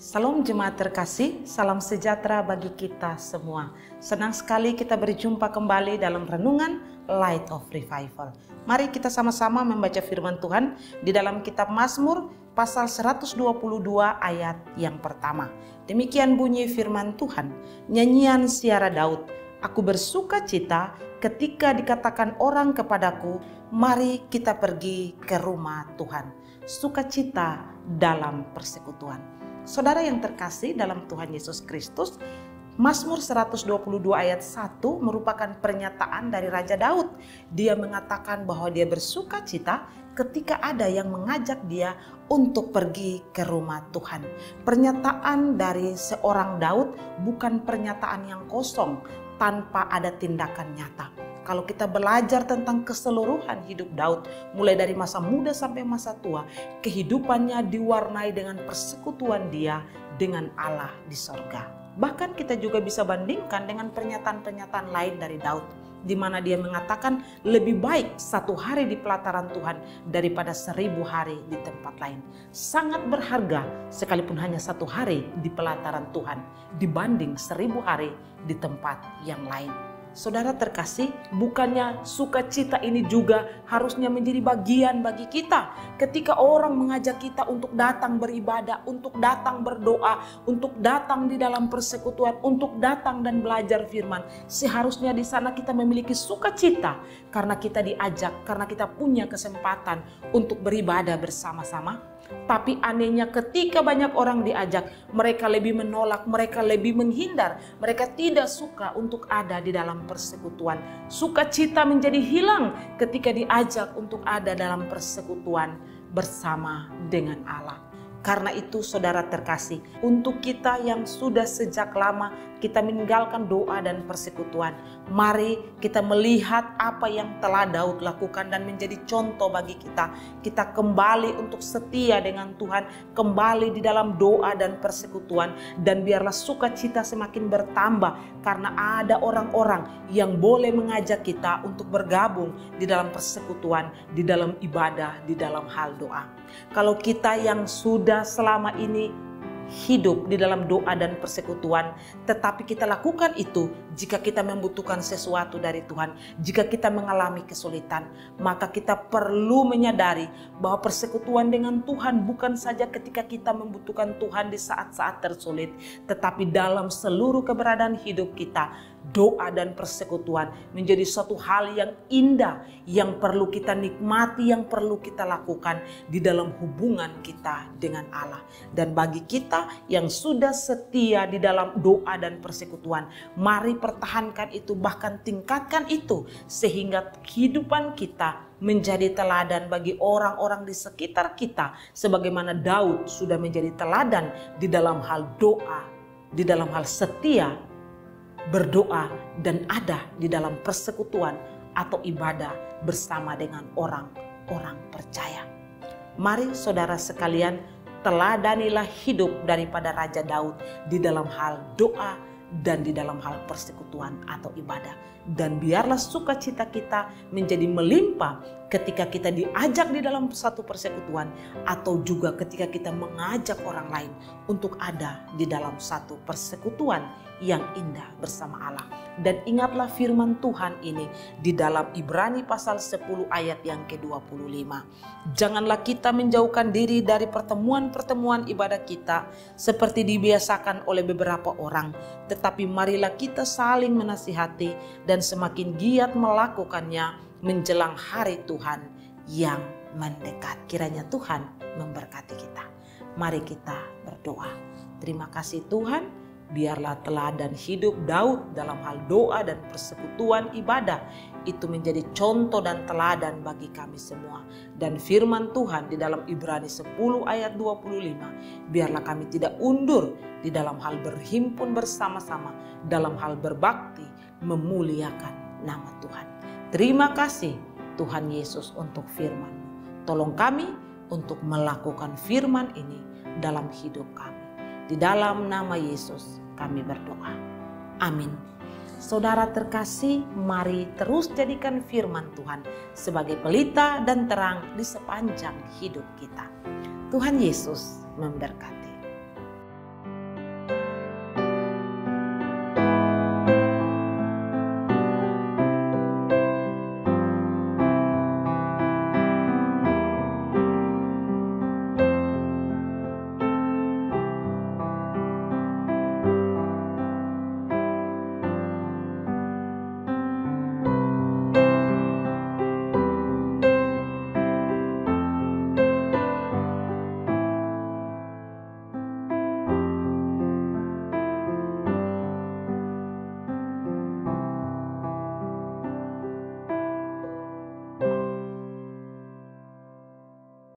Salam jemaat terkasih, salam sejahtera bagi kita semua. Senang sekali kita berjumpa kembali dalam renungan Light of Revival. Mari kita sama-sama membaca firman Tuhan di dalam kitab Mazmur pasal 122 ayat yang pertama. Demikian bunyi firman Tuhan, nyanyian Siara Daud. Aku bersuka cita ketika dikatakan orang kepadaku, mari kita pergi ke rumah Tuhan. Sukacita dalam persekutuan. Saudara yang terkasih dalam Tuhan Yesus Kristus, Mazmur 122 ayat 1 merupakan pernyataan dari Raja Daud. Dia mengatakan bahwa dia bersuka cita ketika ada yang mengajak dia untuk pergi ke rumah Tuhan. Pernyataan dari seorang Daud bukan pernyataan yang kosong tanpa ada tindakan nyata. Kalau kita belajar tentang keseluruhan hidup Daud, mulai dari masa muda sampai masa tua, kehidupannya diwarnai dengan persekutuan dia dengan Allah di sorga. Bahkan kita juga bisa bandingkan dengan pernyataan-pernyataan lain dari Daud, di mana dia mengatakan lebih baik 1 hari di pelataran Tuhan daripada 1000 hari di tempat lain. Sangat berharga sekalipun hanya 1 hari di pelataran Tuhan dibanding 1000 hari di tempat yang lain. Saudara terkasih, bukannya sukacita ini juga harusnya menjadi bagian bagi kita ketika orang mengajak kita untuk datang beribadah, untuk datang berdoa, untuk datang di dalam persekutuan, untuk datang dan belajar firman. Seharusnya di sana kita memiliki sukacita karena kita diajak, karena kita punya kesempatan untuk beribadah bersama-sama. Tapi anehnya ketika banyak orang diajak, mereka lebih menolak, mereka lebih menghindar, mereka tidak suka untuk ada di dalam persekutuan. Sukacita menjadi hilang ketika diajak untuk ada dalam persekutuan bersama dengan Allah. Karena itu saudara terkasih, untuk kita yang sudah sejak lama kita meninggalkan doa dan persekutuan, mari kita melihat apa yang telah Daud lakukan dan menjadi contoh bagi kita. Kita kembali untuk setia dengan Tuhan, kembali di dalam doa dan persekutuan, dan biarlah sukacita semakin bertambah karena ada orang-orang yang boleh mengajak kita untuk bergabung di dalam persekutuan, di dalam ibadah, di dalam hal doa. Kalau kita yang sudah selama ini hidup di dalam doa dan persekutuan, tetapi kita lakukan itu jika kita membutuhkan sesuatu dari Tuhan, jika kita mengalami kesulitan, maka kita perlu menyadari bahwa persekutuan dengan Tuhan bukan saja ketika kita membutuhkan Tuhan di saat-saat tersulit, tetapi dalam seluruh keberadaan hidup kita. Doa dan persekutuan menjadi suatu hal yang indah, yang perlu kita nikmati, yang perlu kita lakukan di dalam hubungan kita dengan Allah. Dan bagi kita yang sudah setia di dalam doa dan persekutuan, mari pertahankan itu, bahkan tingkatkan itu, sehingga kehidupan kita menjadi teladan bagi orang-orang di sekitar kita, sebagaimana Daud sudah menjadi teladan di dalam hal doa, di dalam hal setia berdoa dan ada di dalam persekutuan atau ibadah bersama dengan orang-orang percaya. Mari saudara sekalian, teladanilah hidup daripada Raja Daud di dalam hal doa dan di dalam hal persekutuan atau ibadah. Dan biarlah sukacita kita menjadi melimpah ketika kita diajak di dalam satu persekutuan, atau juga ketika kita mengajak orang lain untuk ada di dalam satu persekutuan yang indah bersama Allah. Dan ingatlah firman Tuhan ini di dalam Ibrani pasal 10 ayat yang ke-25. Janganlah kita menjauhkan diri dari pertemuan-pertemuan ibadah kita seperti dibiasakan oleh beberapa orang, tetapi marilah kita saling menasihati dan semakin giat melakukannya menjelang hari Tuhan yang mendekat. Kiranya Tuhan memberkati kita. Mari kita berdoa. Terima kasih Tuhan, biarlah teladan hidup Daud dalam hal doa dan persekutuan ibadah itu menjadi contoh dan teladan bagi kami semua. Dan firman Tuhan di dalam Ibrani 10 ayat 25, biarlah kami tidak undur di dalam hal berhimpun bersama-sama, dalam hal berbakti, memuliakan nama Tuhan. Terima kasih Tuhan Yesus untuk firman-Mu. Tolong kami untuk melakukan firman ini dalam hidup kami. Di dalam nama Yesus kami berdoa. Amin. Saudara terkasih, mari terus jadikan firman Tuhan sebagai pelita dan terang di sepanjang hidup kita. Tuhan Yesus memberkati.